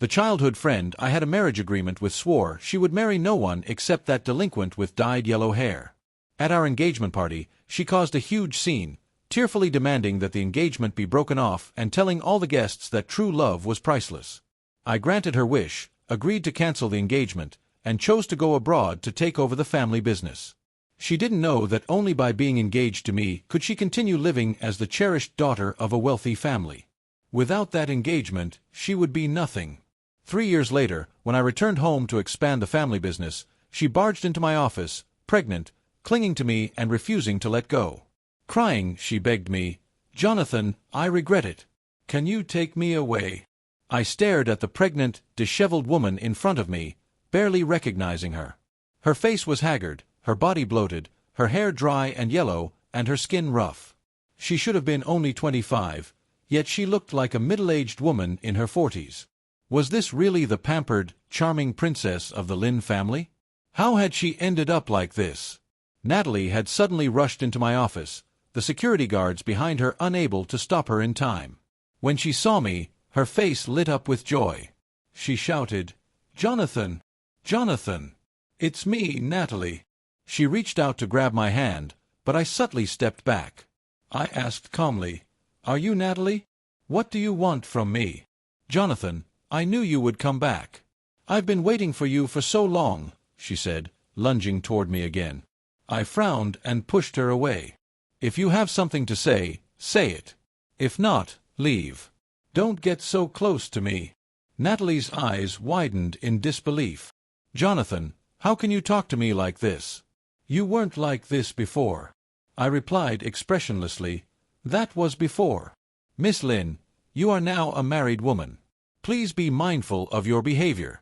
The childhood friend I had a marriage agreement with swore she would marry no one except that delinquent with dyed yellow hair. At our engagement party, she caused a huge scene, tearfully demanding that the engagement be broken off and telling all the guests that true love was priceless. I granted her wish, agreed to cancel the engagement, and chose to go abroad to take over the family business. She didn't know that only by being engaged to me could she continue living as the cherished daughter of a wealthy family. Without that engagement, she would be nothing. 3 years later, when I returned home to expand the family business, she barged into my office, pregnant, clinging to me and refusing to let go. Crying, she begged me, "Jonathan, I regret it. Can you take me away?" I stared at the pregnant, disheveled woman in front of me, barely recognizing her. Her face was haggard, her body bloated, her hair dry and yellow, and her skin rough. She should have been only 25, yet she looked like a middle-aged woman in her 40s. Was this really the pampered, charming princess of the Lin family? How had she ended up like this? Natalie had suddenly rushed into my office, the security guards behind her unable to stop her in time. When she saw me, her face lit up with joy. She shouted, "Jonathan! Jonathan! It's me, Natalie!" She reached out to grab my hand, but I subtly stepped back. I asked calmly, "Are you Natalie? What do you want from me?" "Jonathan, I knew you would come back. I've been waiting for you for so long," she said, lunging toward me again. I frowned and pushed her away. "If you have something to say, say it. If not, leave. Don't get so close to me." Natalie's eyes widened in disbelief. "Jonathan, how can you talk to me like this? You weren't like this before." I replied expressionlessly, "That was before. Miss Lin, you are now a married woman. Please be mindful of your behavior."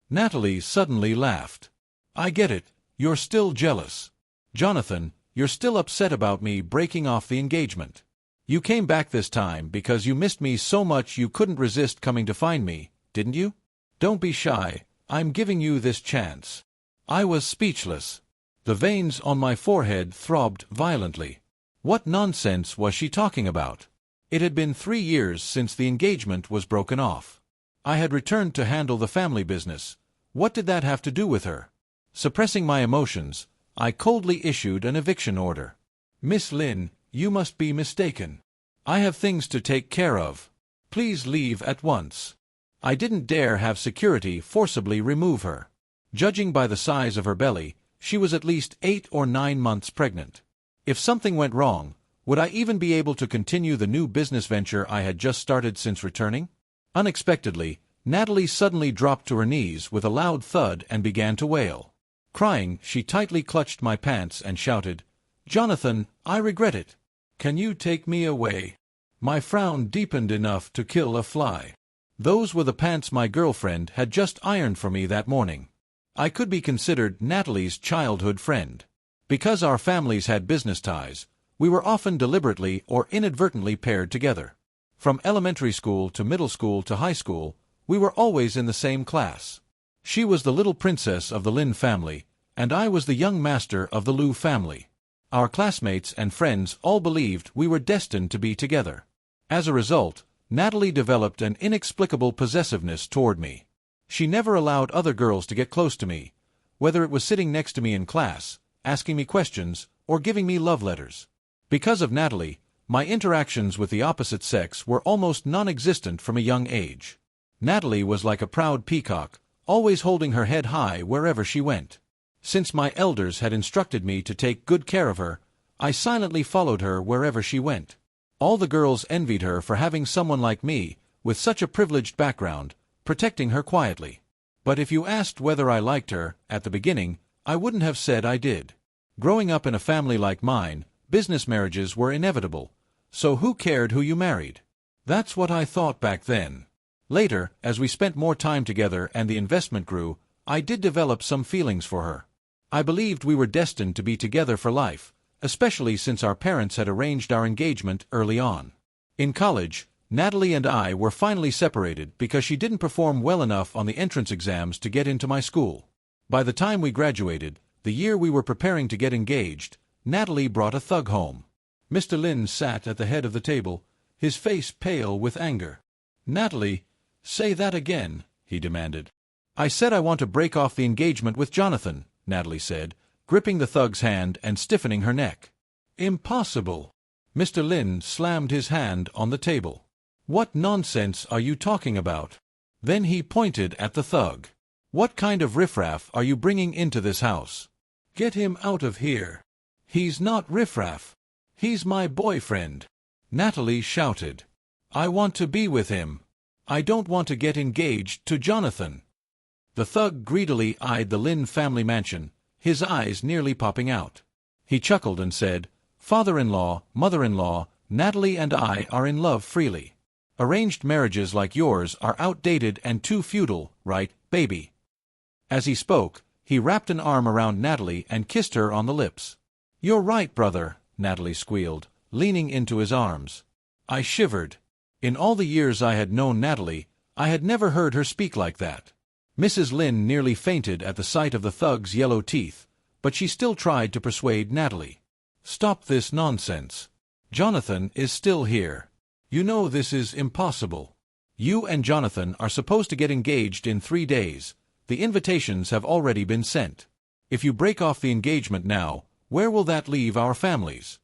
Natalie suddenly laughed. "I get it, you're still jealous. Jonathan, you're still upset about me breaking off the engagement. You came back this time because you missed me so much you couldn't resist coming to find me, didn't you? Don't be shy, I'm giving you this chance." I was speechless. The veins on my forehead throbbed violently. What nonsense was she talking about? It had been 3 years since the engagement was broken off. I had returned to handle the family business. What did that have to do with her? Suppressing my emotions, I coldly issued an eviction order. "Miss Lin, you must be mistaken. I have things to take care of. Please leave at once." I didn't dare have security forcibly remove her. Judging by the size of her belly, she was at least 8 or 9 months pregnant. If something went wrong, would I even be able to continue the new business venture I had just started since returning? Unexpectedly, Natalie suddenly dropped to her knees with a loud thud and began to wail. Crying, she tightly clutched my pants and shouted, "Jonathan, I regret it. Can you take me away?" My frown deepened enough to kill a fly. Those were the pants my girlfriend had just ironed for me that morning. I could be considered Natalie's childhood friend. Because our families had business ties, we were often deliberately or inadvertently paired together. From elementary school to middle school to high school, we were always in the same class. She was the little princess of the Lin family, and I was the young master of the Lu family. Our classmates and friends all believed we were destined to be together. As a result, Natalie developed an inexplicable possessiveness toward me. She never allowed other girls to get close to me, whether it was sitting next to me in class, asking me questions, or giving me love letters. Because of Natalie, my interactions with the opposite sex were almost non-existent from a young age. Natalie was like a proud peacock, always holding her head high wherever she went. Since my elders had instructed me to take good care of her, I silently followed her wherever she went. All the girls envied her for having someone like me, with such a privileged background, protecting her quietly. But if you asked whether I liked her, at the beginning, I wouldn't have said I did. Growing up in a family like mine, business marriages were inevitable, so who cared who you married? That's what I thought back then. Later, as we spent more time together and the investment grew, I did develop some feelings for her. I believed we were destined to be together for life, especially since our parents had arranged our engagement early on. In college, Natalie and I were finally separated because she didn't perform well enough on the entrance exams to get into my school. By the time we graduated, the year we were preparing to get engaged, Natalie brought a thug home. Mr. Lin sat at the head of the table, his face pale with anger. "Natalie, say that again," he demanded. I said I want to break off the engagement with Jonathan, Natalie said, gripping the thug's hand and stiffening her neck. Impossible. Mr. Lin slammed his hand on the table. What nonsense are you talking about? Then he pointed at the thug. What kind of riffraff are you bringing into this house? Get him out of here. He's not riffraff. He's my boyfriend. Natalie shouted. I want to be with him. I don't want to get engaged to Jonathan. The thug greedily eyed the Lin family mansion, his eyes nearly popping out. He chuckled and said, Father-in-law, mother-in-law, Natalie and I are in love freely. Arranged marriages like yours are outdated and too feudal, right, baby? As he spoke, he wrapped an arm around Natalie and kissed her on the lips. You're right, brother, Natalie squealed, leaning into his arms. I shivered. In all the years I had known Natalie, I had never heard her speak like that. Mrs. Lin nearly fainted at the sight of the thug's yellow teeth, but she still tried to persuade Natalie. Stop this nonsense. Jonathan is still here. You know this is impossible. You and Jonathan are supposed to get engaged in 3 days. The invitations have already been sent. If you break off the engagement now, where will that leave our families?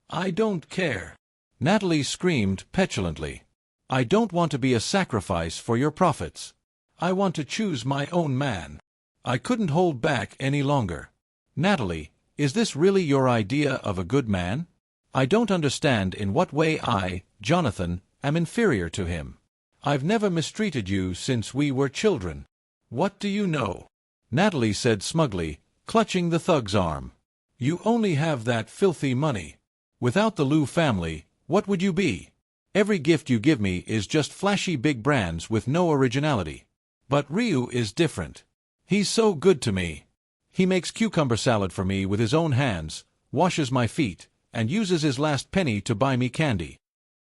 I don't care. Natalie screamed petulantly. I don't want to be a sacrifice for your profits. I want to choose my own man. I couldn't hold back any longer. Natalie, is this really your idea of a good man? I don't understand in what way I, Jonathan, am inferior to him. I've never mistreated you since we were children. What do you know? Natalie said smugly, clutching the thug's arm. You only have that filthy money. Without the Liu family, what would you be? Every gift you give me is just flashy big brands with no originality. But Ryu is different. He's so good to me. He makes cucumber salad for me with his own hands, washes my feet, and uses his last penny to buy me candy.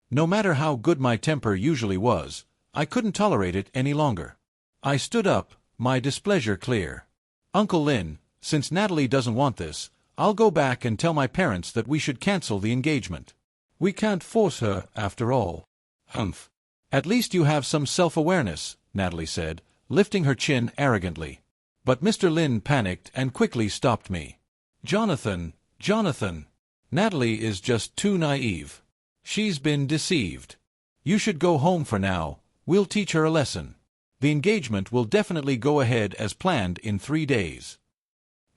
No matter how good my temper usually was, I couldn't tolerate it any longer. I stood up, my displeasure clear. Uncle Lin, since Natalie doesn't want this, I'll go back and tell my parents that we should cancel the engagement. We can't force her, after all. Humph. At least you have some self-awareness, Natalie said, lifting her chin arrogantly. But Mr. Lin panicked and quickly stopped me. Jonathan, Jonathan. Natalie is just too naive. She's been deceived. You should go home for now. We'll teach her a lesson. The engagement will definitely go ahead as planned in 3 days.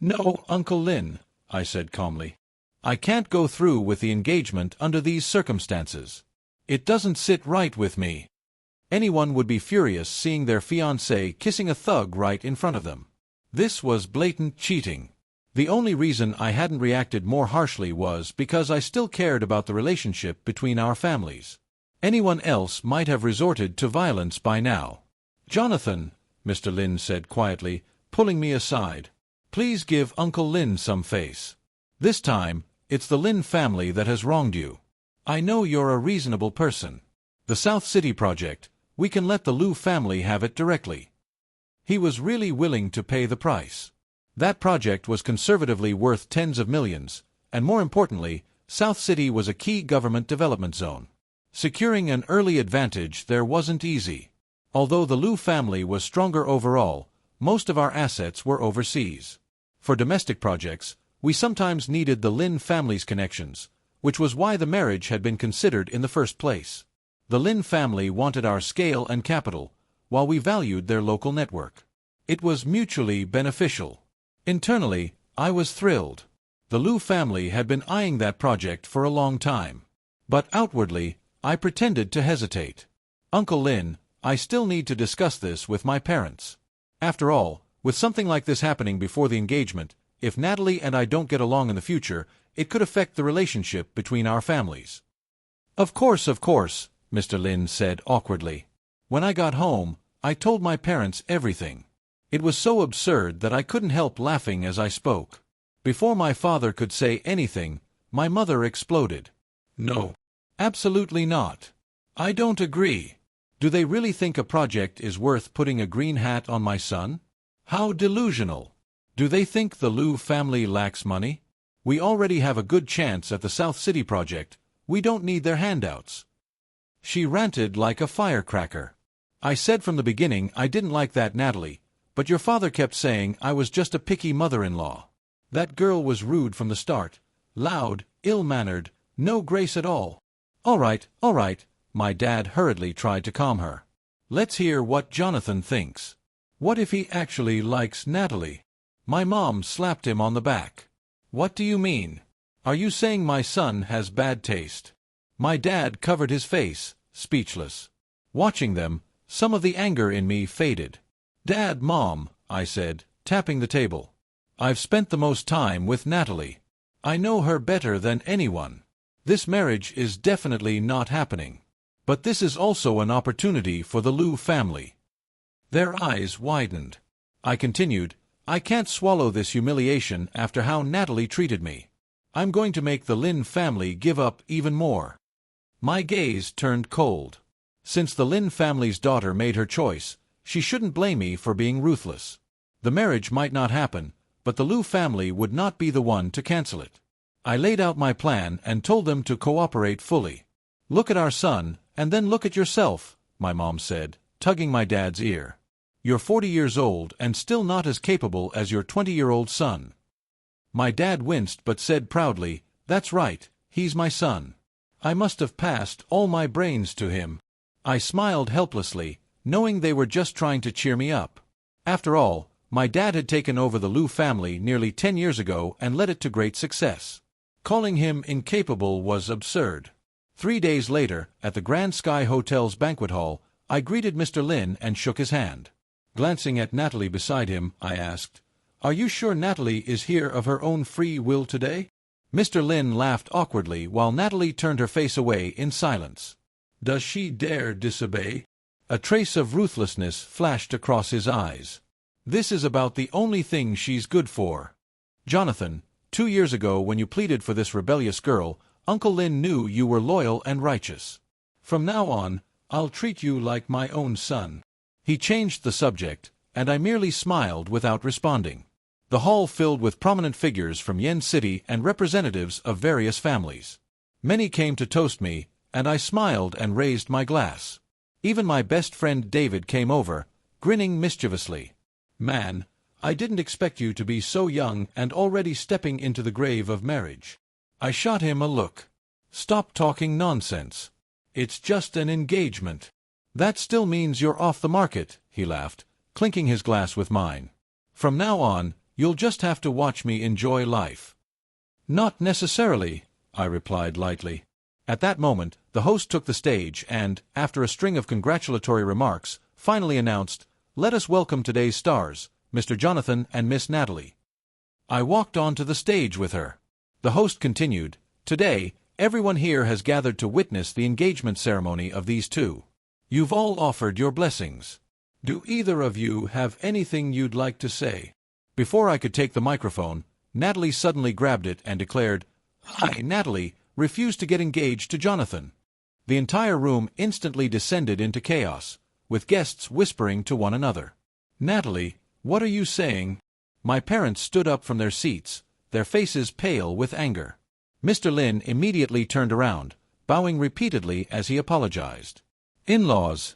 No, Uncle Lin, I said calmly. I can't go through with the engagement under these circumstances. It doesn't sit right with me. Anyone would be furious seeing their fiancé kissing a thug right in front of them. This was blatant cheating. The only reason I hadn't reacted more harshly was because I still cared about the relationship between our families. Anyone else might have resorted to violence by now. Jonathan, Mr. Lin said quietly, pulling me aside. Please give Uncle Lin some face. This time, it's the Lin family that has wronged you. I know you're a reasonable person. The South City project, we can let the Liu family have it directly. He was really willing to pay the price. That project was conservatively worth tens of millions, and more importantly, South City was a key government development zone. Securing an early advantage there wasn't easy. Although the Liu family was stronger overall, most of our assets were overseas. For domestic projects, we sometimes needed the Lin family's connections, which was why the marriage had been considered in the first place. The Lin family wanted our scale and capital, while we valued their local network. It was mutually beneficial. Internally, I was thrilled. The Liu family had been eyeing that project for a long time. But outwardly, I pretended to hesitate. Uncle Lin, I still need to discuss this with my parents. After all, with something like this happening before the engagement, if Natalie and I don't get along in the future, it could affect the relationship between our families. Of course, Mr. Lin said awkwardly. When I got home, I told my parents everything. It was so absurd that I couldn't help laughing as I spoke. Before my father could say anything, my mother exploded. No. Absolutely not. I don't agree. Do they really think a project is worth putting a green hat on my son? How delusional. Do they think the Liu family lacks money? We already have a good chance at the South City project. We don't need their handouts. She ranted like a firecracker. I said from the beginning I didn't like that Natalie, but your father kept saying I was just a picky mother-in-law. That girl was rude from the start, loud, ill-mannered, no grace at all. All right, my dad hurriedly tried to calm her. Let's hear what Jonathan thinks. What if he actually likes Natalie? My mom slapped him on the back. What do you mean? Are you saying my son has bad taste? My dad covered his face, speechless. Watching them, some of the anger in me faded. Dad, Mom, I said, tapping the table. I've spent the most time with Natalie. I know her better than anyone. This marriage is definitely not happening. But this is also an opportunity for the Liu family. Their eyes widened. I continued, I can't swallow this humiliation after how Natalie treated me. I'm going to make the Lin family give up even more. My gaze turned cold. Since the Lin family's daughter made her choice, she shouldn't blame me for being ruthless. The marriage might not happen, but the Liu family would not be the one to cancel it. I laid out my plan and told them to cooperate fully. Look at our son, and then look at yourself, my mom said, tugging my dad's ear. You're 40 years old and still not as capable as your 20-year-old son. My dad winced but said proudly, That's right, he's my son. I must have passed all my brains to him. I smiled helplessly, knowing they were just trying to cheer me up. After all, my dad had taken over the Liu family nearly 10 years ago and led it to great success. Calling him incapable was absurd. 3 days later, at the Grand Sky Hotel's banquet hall, I greeted Mr. Lin and shook his hand. Glancing at Natalie beside him, I asked, Are you sure Natalie is here of her own free will today? Mr. Lin laughed awkwardly while Natalie turned her face away in silence. Does she dare disobey? A trace of ruthlessness flashed across his eyes. This is about the only thing she's good for. Jonathan, 2 years ago when you pleaded for this rebellious girl, Uncle Lin knew you were loyal and righteous. From now on, I'll treat you like my own son. He changed the subject, and I merely smiled without responding. The hall filled with prominent figures from Yen City and representatives of various families. Many came to toast me, and I smiled and raised my glass. Even my best friend David came over, grinning mischievously. Man, I didn't expect you to be so young and already stepping into the grave of marriage. I shot him a look. Stop talking nonsense. It's just an engagement. That still means you're off the market, he laughed, clinking his glass with mine. From now on, you'll just have to watch me enjoy life. Not necessarily, I replied lightly. At that moment, the host took the stage and, after a string of congratulatory remarks, finally announced, Let us welcome today's stars, Mr. Jonathan and Miss Natalie. I walked onto the stage with her. The host continued, Today, everyone here has gathered to witness the engagement ceremony of these two. You've all offered your blessings. Do either of you have anything you'd like to say? Before I could take the microphone, Natalie suddenly grabbed it and declared, I, Natalie, refuse to get engaged to Jonathan. The entire room instantly descended into chaos, with guests whispering to one another. Natalie, what are you saying? My parents stood up from their seats, their faces pale with anger. Mr. Lin immediately turned around, bowing repeatedly as he apologized. In-laws.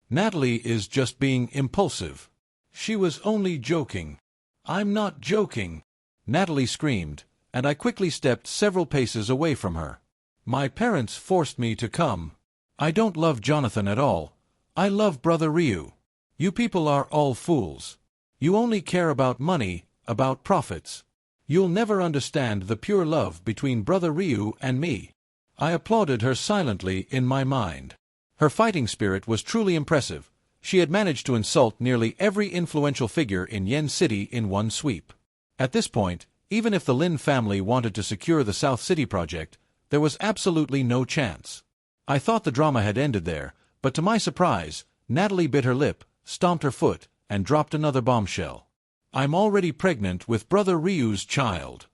Natalie is just being impulsive. She was only joking. I'm not joking, Natalie screamed, and I quickly stepped several paces away from her. My parents forced me to come. I don't love Jonathan at all. I love Brother Ryu. You people are all fools. You only care about money, about profits. You'll never understand the pure love between Brother Ryu and me. I applauded her silently in my mind. Her fighting spirit was truly impressive. She had managed to insult nearly every influential figure in Yen City in one sweep. At this point, even if the Lin family wanted to secure the South City project, there was absolutely no chance. I thought the drama had ended there, but to my surprise, Natalie bit her lip, stomped her foot, and dropped another bombshell. I'm already pregnant with Brother Ryu's child.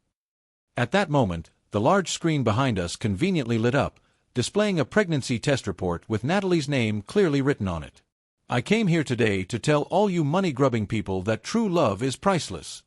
At that moment, the large screen behind us conveniently lit up, displaying a pregnancy test report with Natalie's name clearly written on it. I came here today to tell all you money-grubbing people that true love is priceless.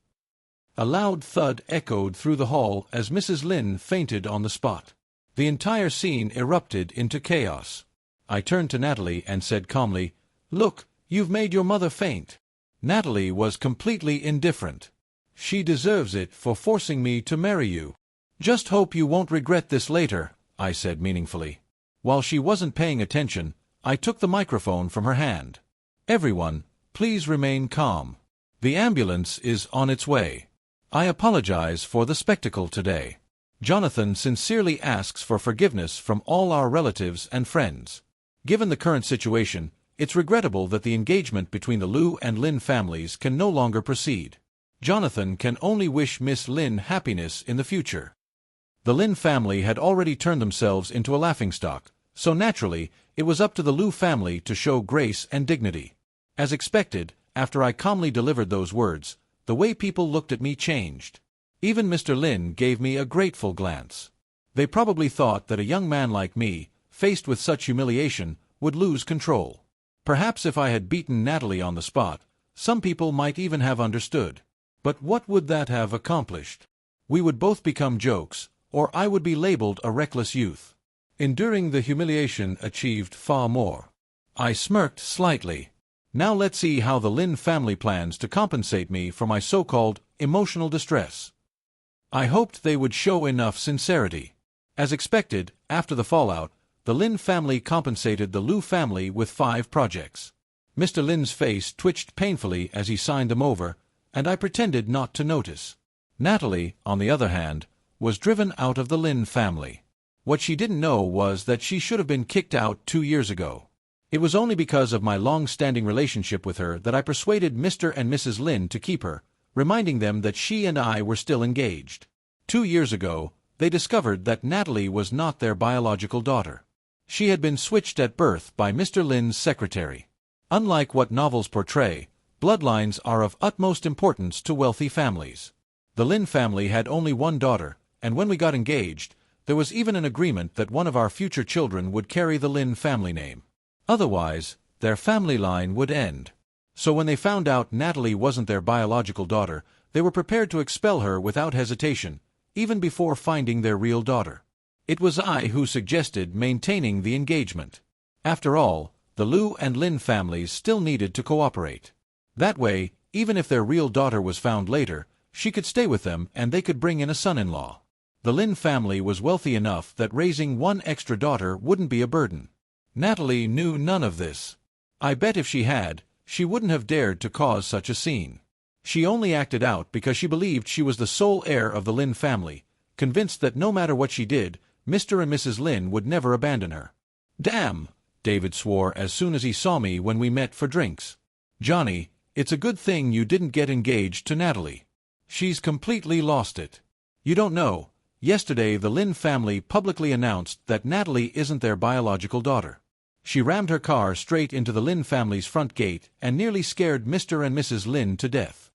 A loud thud echoed through the hall as Mrs. Lin fainted on the spot. The entire scene erupted into chaos. I turned to Natalie and said calmly, "Look, you've made your mother faint." Natalie was completely indifferent. "She deserves it for forcing me to marry you. Just hope you won't regret this later," I said meaningfully. While she wasn't paying attention, I took the microphone from her hand. "Everyone, please remain calm. The ambulance is on its way. I apologize for the spectacle today. Jonathan sincerely asks for forgiveness from all our relatives and friends. Given the current situation, it's regrettable that the engagement between the Lou and Lynn families can no longer proceed. Jonathan can only wish Miss Lynn happiness in the future." The Lynn family had already turned themselves into a laughingstock, so naturally, it was up to the Lou family to show grace and dignity. As expected, after I calmly delivered those words, the way people looked at me changed. Even Mr. Lynn gave me a grateful glance. They probably thought that a young man like me, faced with such humiliation, would lose control. Perhaps if I had beaten Natalie on the spot, some people might even have understood. But what would that have accomplished? We would both become jokes, or I would be labeled a reckless youth. Enduring the humiliation achieved far more. I smirked slightly. Now let's see how the Lynn family plans to compensate me for my so-called emotional distress. I hoped they would show enough sincerity. As expected, after the fallout, the Lynn family compensated the Lou family with 5 projects. Mr. Lynn's face twitched painfully as he signed them over, and I pretended not to notice. Natalie, on the other hand, was driven out of the Lynn family. What she didn't know was that she should have been kicked out 2 years ago. It was only because of my long-standing relationship with her that I persuaded Mr. and Mrs. Lynn to keep her, reminding them that she and I were still engaged. 2 years ago, they discovered that Natalie was not their biological daughter. She had been switched at birth by Mr. Lynn's secretary. Unlike what novels portray, bloodlines are of utmost importance to wealthy families. The Lynn family had only one daughter, and when we got engaged, there was even an agreement that one of our future children would carry the Lynn family name. Otherwise, their family line would end. So when they found out Natalie wasn't their biological daughter, they were prepared to expel her without hesitation, even before finding their real daughter. It was I who suggested maintaining the engagement. After all, the Lou and Lynn families still needed to cooperate. That way, even if their real daughter was found later, she could stay with them and they could bring in a son-in-law. The Lynn family was wealthy enough that raising one extra daughter wouldn't be a burden. Natalie knew none of this. I bet if she had, she wouldn't have dared to cause such a scene. She only acted out because she believed she was the sole heir of the Lynn family, convinced that no matter what she did, Mr. and Mrs. Lynn would never abandon her. "Damn!" David swore as soon as he saw me when we met for drinks. "Johnny, it's a good thing you didn't get engaged to Natalie. She's completely lost it. You don't know, yesterday the Lynn family publicly announced that Natalie isn't their biological daughter. She rammed her car straight into the Lynn family's front gate and nearly scared Mr. and Mrs. Lynn to death."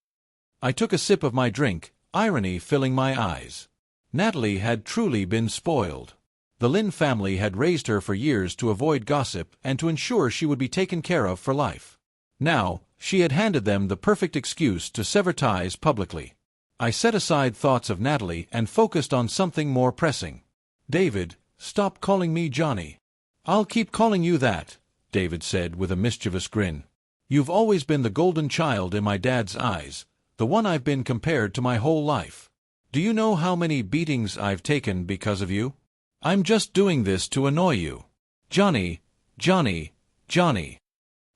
I took a sip of my drink, irony filling my eyes. Natalie had truly been spoiled. The Lynn family had raised her for years to avoid gossip and to ensure she would be taken care of for life. Now, she had handed them the perfect excuse to sever ties publicly. I set aside thoughts of Natalie and focused on something more pressing. "David, stop calling me Johnny." "I'll keep calling you that," David said with a mischievous grin. "You've always been the golden child in my dad's eyes, the one I've been compared to my whole life. Do you know how many beatings I've taken because of you? I'm just doing this to annoy you. Johnny, Johnny, Johnny.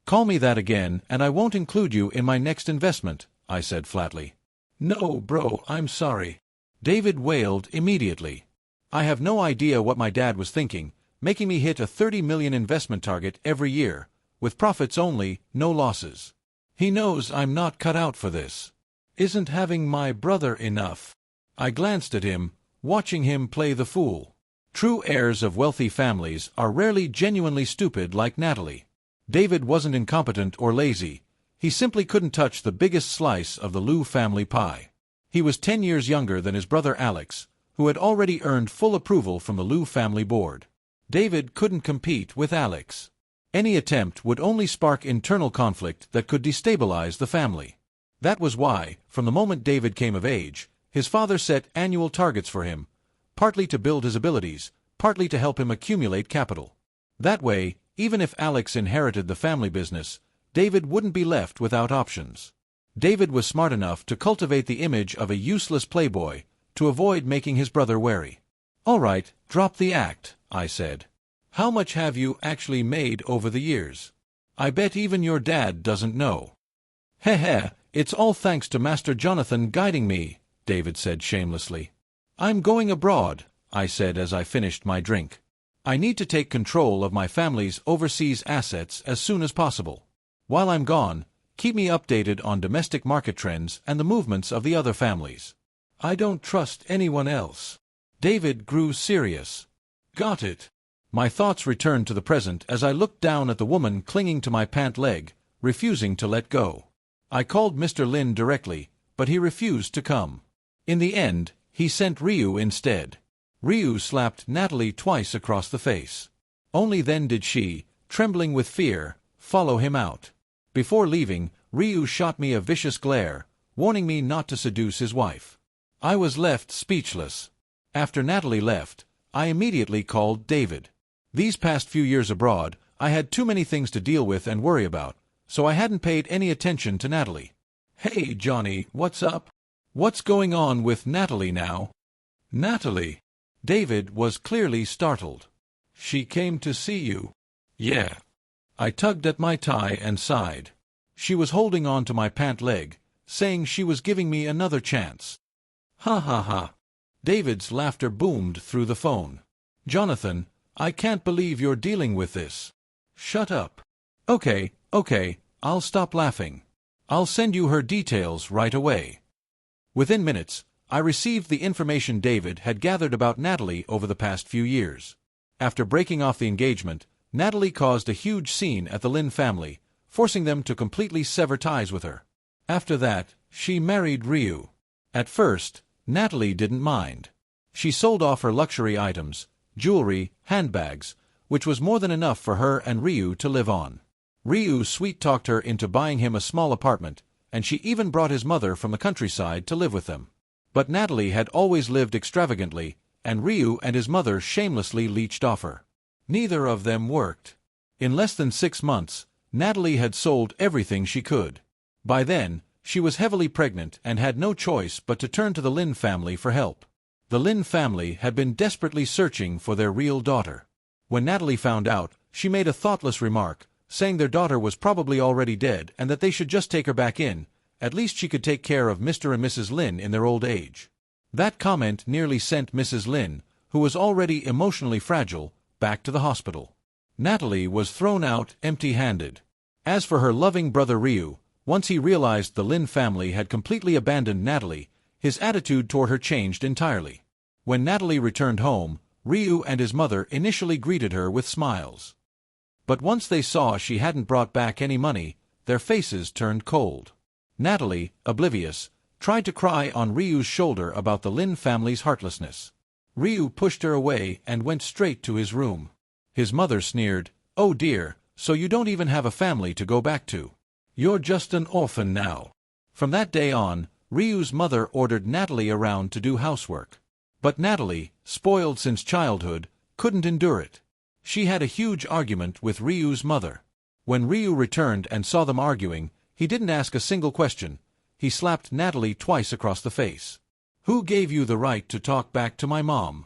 Call me that again and I won't include you in my next investment," I said flatly. "No, bro, I'm sorry," David wailed immediately. I have no idea what my dad was thinking, making me hit a 30 million investment target every year, with profits only, no losses. He knows I'm not cut out for this. Isn't having my brother enough? I glanced at him, watching him play the fool. True heirs of wealthy families are rarely genuinely stupid like Natalie. David wasn't incompetent or lazy. He simply couldn't touch the biggest slice of the Lou family pie. He was 10 years younger than his brother Alex, who had already earned full approval from the Lou family board. David couldn't compete with Alex. Any attempt would only spark internal conflict that could destabilize the family. That was why, from the moment David came of age, his father set annual targets for him, partly to build his abilities, partly to help him accumulate capital. That way, Even if Alex inherited the family business, David wouldn't be left without options. David was smart enough to cultivate the image of a useless playboy, to avoid making his brother wary. "All right, drop the act," I said. "How much have you actually made over the years? I bet even your dad doesn't know." "Heh, it's all thanks to Master Jonathan guiding me," David said shamelessly. "I'm going abroad," I said as I finished my drink. "I need to take control of my family's overseas assets as soon as possible. While I'm gone, keep me updated on domestic market trends and the movements of the other families. I don't trust anyone else." David grew serious. "Got it." My thoughts returned to the present as I looked down at the woman clinging to my pant leg, refusing to let go. I called Mr. Lin directly, but he refused to come. In the end, he sent Ryu instead. Ryu slapped Natalie twice across the face. Only then did she, trembling with fear, follow him out. Before leaving, Ryu shot me a vicious glare, warning me not to seduce his wife. I was left speechless. After Natalie left, I immediately called David. These past few years abroad, I had too many things to deal with and worry about, so I hadn't paid any attention to Natalie. "Hey, Johnny, what's up? What's going on with Natalie now?" "Natalie?" David was clearly startled. "She came to see you." "Yeah." I tugged at my tie and sighed. She was holding on to my pant leg, saying she was giving me another chance. "Ha ha ha." David's laughter boomed through the phone. "Jonathan, I can't believe you're dealing with this." "Shut up." Okay, I'll stop laughing. I'll send you her details right away." Within minutes, I received the information David had gathered about Natalie over the past few years. After breaking off the engagement, Natalie caused a huge scene at the Lin family, forcing them to completely sever ties with her. After that, she married Ryu. At first, Natalie didn't mind. She sold off her luxury items, jewelry, handbags, which was more than enough for her and Ryu to live on. Ryu sweet-talked her into buying him a small apartment, and she even brought his mother from the countryside to live with them. But Natalie had always lived extravagantly, and Ryu and his mother shamelessly leached off her. Neither of them worked. In less than 6 months, Natalie had sold everything she could. By then, she was heavily pregnant and had no choice but to turn to the Lin family for help. The Lin family had been desperately searching for their real daughter. When Natalie found out, she made a thoughtless remark, saying their daughter was probably already dead and that they should just take her back in. At least she could take care of Mr. and Mrs. Lin in their old age. That comment nearly sent Mrs. Lin, who was already emotionally fragile, back to the hospital. Natalie was thrown out empty-handed. As for her loving brother Ryu, once he realized the Lin family had completely abandoned Natalie, his attitude toward her changed entirely. When Natalie returned home, Ryu and his mother initially greeted her with smiles. But once they saw she hadn't brought back any money, their faces turned cold. Natalie, oblivious, tried to cry on Ryu's shoulder about the Lin family's heartlessness. Ryu pushed her away and went straight to his room. His mother sneered, "Oh dear, so you don't even have a family to go back to. You're just an orphan now." From that day on, Ryu's mother ordered Natalie around to do housework. But Natalie, spoiled since childhood, couldn't endure it. She had a huge argument with Ryu's mother. When Ryu returned and saw them arguing, he didn't ask a single question. He slapped Natalie twice across the face. "Who gave you the right to talk back to my mom?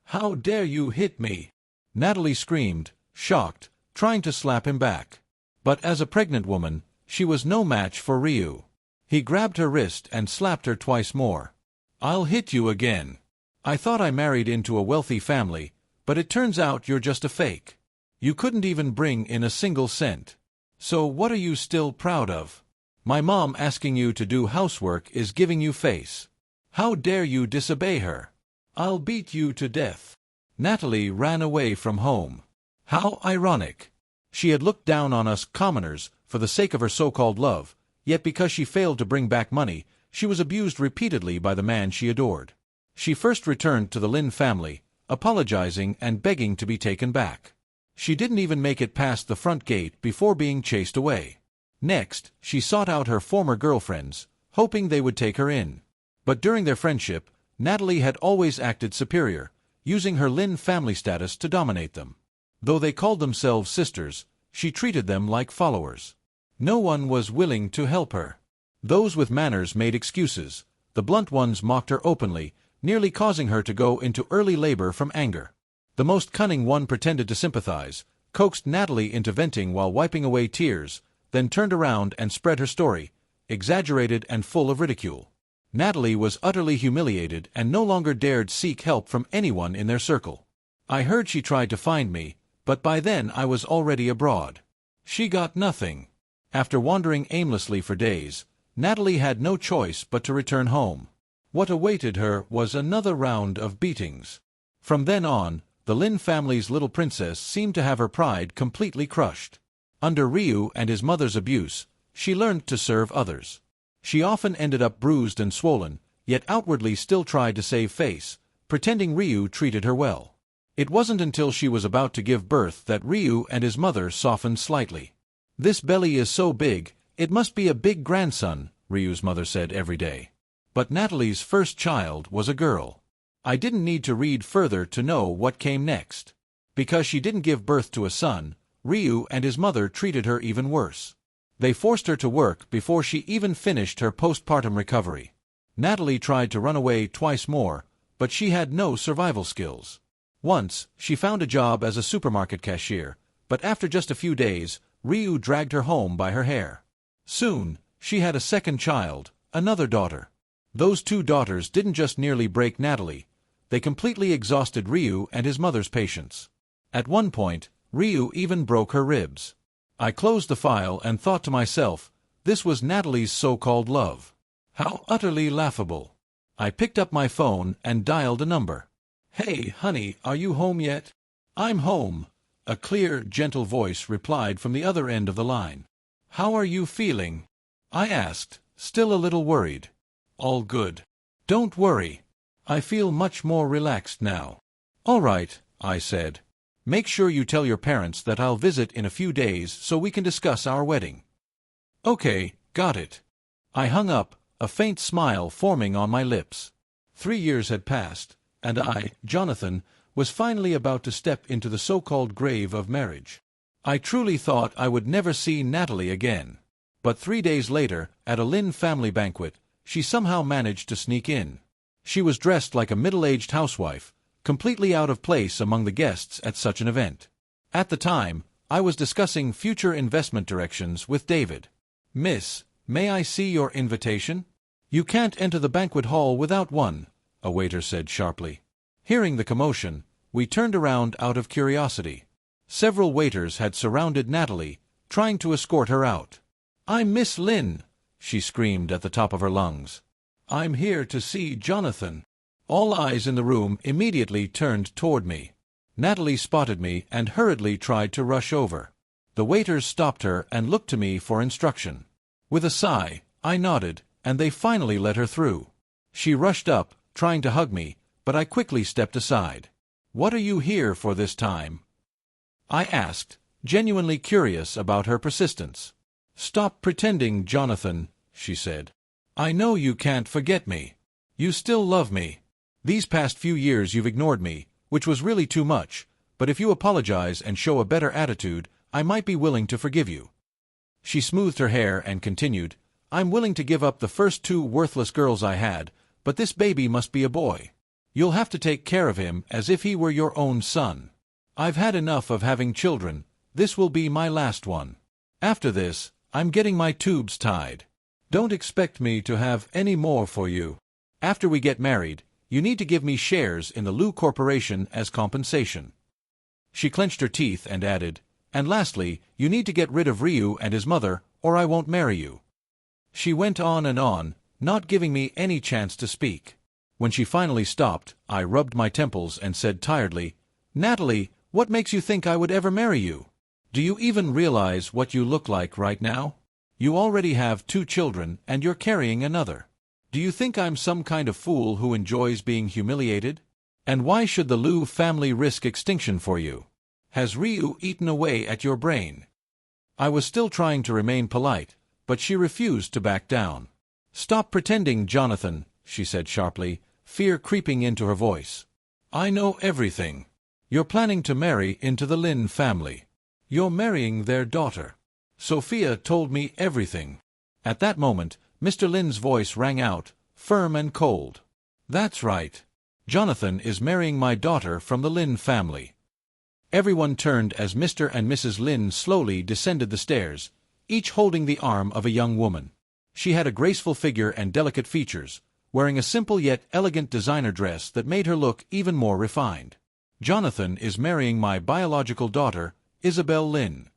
How dare you hit me?" Natalie screamed, shocked, trying to slap him back. But as a pregnant woman, she was no match for Ryu. He grabbed her wrist and slapped her twice more. "I'll hit you again. I thought I married into a wealthy family, but it turns out you're just a fake. You couldn't even bring in a single cent. So what are you still proud of? My mom asking you to do housework is giving you face. How dare you disobey her? I'll beat you to death." Natalie ran away from home. How ironic. She had looked down on us commoners for the sake of her so-called love, yet because she failed to bring back money, she was abused repeatedly by the man she adored. She first returned to the Lin family, apologizing and begging to be taken back. She didn't even make it past the front gate before being chased away. Next, she sought out her former girlfriends, hoping they would take her in. But during their friendship, Natalie had always acted superior, using her Lin family status to dominate them. Though they called themselves sisters, she treated them like followers. No one was willing to help her. Those with manners made excuses. The blunt ones mocked her openly, nearly causing her to go into early labor from anger. The most cunning one pretended to sympathize, coaxed Natalie into venting while wiping away tears, then turned around and spread her story, exaggerated and full of ridicule. Natalie was utterly humiliated and no longer dared seek help from anyone in their circle. I heard she tried to find me, but by then I was already abroad. She got nothing. After wandering aimlessly for days, Natalie had no choice but to return home. What awaited her was another round of beatings. From then on, the Lin family's little princess seemed to have her pride completely crushed. Under Ryu and his mother's abuse, she learned to serve others. She often ended up bruised and swollen, yet outwardly still tried to save face, pretending Ryu treated her well. It wasn't until she was about to give birth that Ryu and his mother softened slightly. "This belly is so big, it must be a big grandson," Ryu's mother said every day. But Natalie's first child was a girl. I didn't need to read further to know what came next. Because she didn't give birth to a son, Ryu and his mother treated her even worse. They forced her to work before she even finished her postpartum recovery. Natalie tried to run away twice more, but she had no survival skills. Once, she found a job as a supermarket cashier, but after just a few days, Ryu dragged her home by her hair. Soon, she had a second child, another daughter. Those two daughters didn't just nearly break Natalie, they completely exhausted Ryu and his mother's patience. At one point, Ryu even broke her ribs. I closed the file and thought to myself, this was Natalie's so-called love. How utterly laughable. I picked up my phone and dialed a number. "Hey, honey, are you home yet?" "I'm home," a clear, gentle voice replied from the other end of the line. "How are you feeling?" I asked, still a little worried. "All good. Don't worry. I feel much more relaxed now." "All right," I said. "Make sure you tell your parents that I'll visit in a few days so we can discuss our wedding." "Okay, got it." I hung up, a faint smile forming on my lips. 3 years had passed, and I, Jonathan, was finally about to step into the so-called grave of marriage. I truly thought I would never see Natalie again. But 3 days later, at a Lin family banquet, she somehow managed to sneak in. She was dressed like a middle-aged housewife, completely out of place among the guests at such an event. At the time, I was discussing future investment directions with David. "Miss, may I see your invitation?" "You can't enter the banquet hall without one," a waiter said sharply. Hearing the commotion, we turned around out of curiosity. Several waiters had surrounded Natalie, trying to escort her out. "I'm Miss Lin," she screamed at the top of her lungs. "I'm here to see Jonathan." All eyes in the room immediately turned toward me. Natalie spotted me and hurriedly tried to rush over. The waiters stopped her and looked to me for instruction. With a sigh, I nodded, and they finally let her through. She rushed up, trying to hug me, but I quickly stepped aside. "What are you here for this time?" I asked, genuinely curious about her persistence. "Stop pretending, Jonathan," she said. "I know you can't forget me. You still love me. These past few years you've ignored me, which was really too much, but if you apologize and show a better attitude, I might be willing to forgive you." She smoothed her hair and continued, "I'm willing to give up the first 2 worthless girls I had, but this baby must be a boy. You'll have to take care of him as if he were your own son. I've had enough of having children. This will be my last one. After this, I'm getting my tubes tied. Don't expect me to have any more for you. After we get married, you need to give me shares in the Lu Corporation as compensation." She clenched her teeth and added, "And lastly, you need to get rid of Ryu and his mother, or I won't marry you." She went on and on, not giving me any chance to speak. When she finally stopped, I rubbed my temples and said tiredly, "Natalie, what makes you think I would ever marry you? Do you even realize what you look like right now? You already have 2 children, and you're carrying another. Do you think I'm some kind of fool who enjoys being humiliated? And why should the Lu family risk extinction for you? Has Ryu eaten away at your brain?" I was still trying to remain polite, but she refused to back down. "Stop pretending, Jonathan," she said sharply, fear creeping into her voice. "I know everything. You're planning to marry into the Lynn family. You're marrying their daughter. Sophia told me everything. At that moment, Mr. Lynn's voice rang out, firm and cold. That's right. Jonathan is marrying my daughter from the Lynn family. Everyone turned as Mr. and Mrs. Lynn slowly descended the stairs, each holding the arm of a young woman. She had a graceful figure and delicate features, wearing a simple yet elegant designer dress that made her look even more refined. Jonathan is marrying my biological daughter, Isabel Lynn.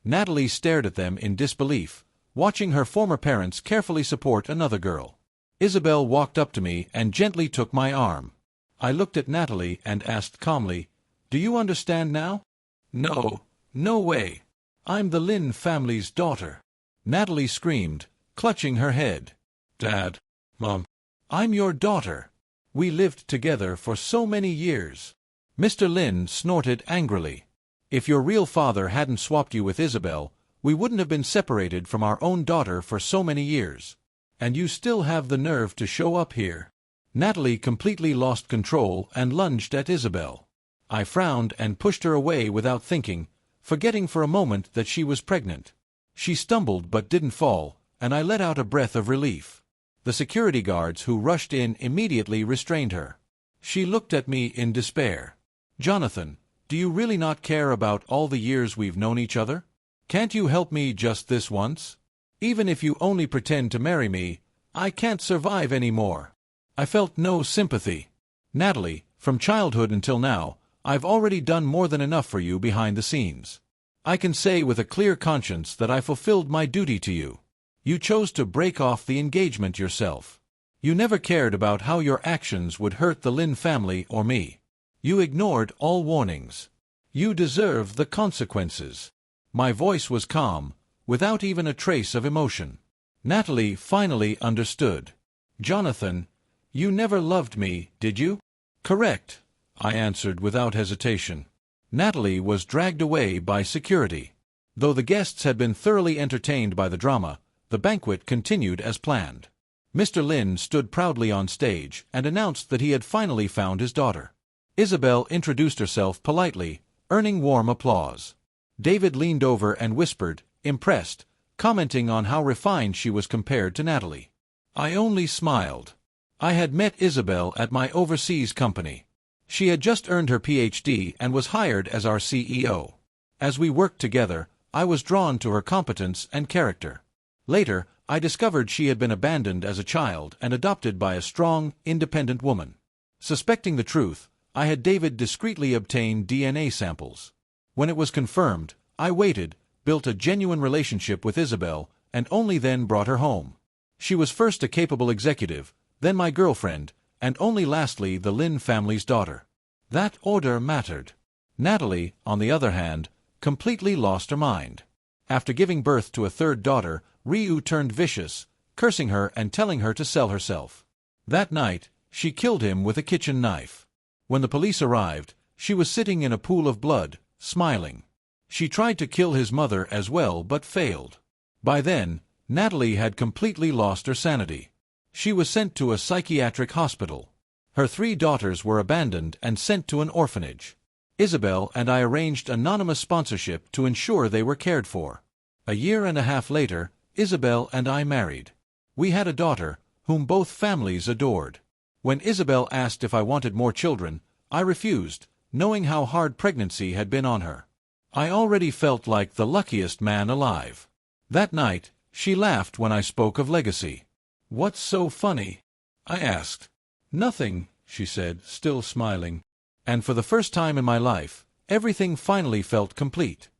Natalie stared at them in disbelief, watching her former parents carefully support another girl. Isabel walked up to me and gently took my arm. I looked at Natalie and asked calmly, "Do you understand now?" "No, no way. I'm the Lynn family's daughter." Natalie screamed, clutching her head. "Dad, Mom, I'm your daughter. We lived together for so many years." Mr. Lynn snorted angrily. "If your real father hadn't swapped you with Isabel, we wouldn't have been separated from our own daughter for so many years. And you still have the nerve to show up here." Natalie completely lost control and lunged at Isabel. I frowned and pushed her away without thinking, forgetting for a moment that she was pregnant. She stumbled but didn't fall, and I let out a breath of relief. The security guards who rushed in immediately restrained her. She looked at me in despair. "Jonathan, do you really not care about all the years we've known each other? Can't you help me just this once? Even if you only pretend to marry me, I can't survive anymore." I felt no sympathy. "Natalie, from childhood until now, I've already done more than enough for you behind the scenes. I can say with a clear conscience that I fulfilled my duty to you. You chose to break off the engagement yourself. You never cared about how your actions would hurt the Lynn family or me. You ignored all warnings. You deserve the consequences." My voice was calm, without even a trace of emotion. Natalie finally understood. "Jonathan, you never loved me, did you?" "Correct," I answered without hesitation. Natalie was dragged away by security. Though the guests had been thoroughly entertained by the drama, the banquet continued as planned. Mr. Lynn stood proudly on stage and announced that he had finally found his daughter. Isabel introduced herself politely, earning warm applause. David leaned over and whispered, impressed, commenting on how refined she was compared to Natalie. I only smiled. I had met Isabel at my overseas company. She had just earned her PhD and was hired as our CEO. As we worked together, I was drawn to her competence and character. Later, I discovered she had been abandoned as a child and adopted by a strong, independent woman. Suspecting the truth, I had David discreetly obtain DNA samples. When it was confirmed, I waited, built a genuine relationship with Isabel, and only then brought her home. She was first a capable executive, then my girlfriend, and only lastly the Lynn family's daughter. That order mattered. Natalie, on the other hand, completely lost her mind. After giving birth to a third daughter, Ryu turned vicious, cursing her and telling her to sell herself. That night, she killed him with a kitchen knife. When the police arrived, she was sitting in a pool of blood, smiling. She tried to kill his mother as well but failed. By then, Natalie had completely lost her sanity. She was sent to a psychiatric hospital. Her 3 daughters were abandoned and sent to an orphanage. Isabel and I arranged anonymous sponsorship to ensure they were cared for. A year and a half later, Isabel and I married. We had a daughter, whom both families adored. When Isabel asked if I wanted more children, I refused, knowing how hard pregnancy had been on her. I already felt like the luckiest man alive. That night, she laughed when I spoke of legacy. "What's so funny?" I asked. "Nothing," she said, still smiling. And for the first time in my life, everything finally felt complete.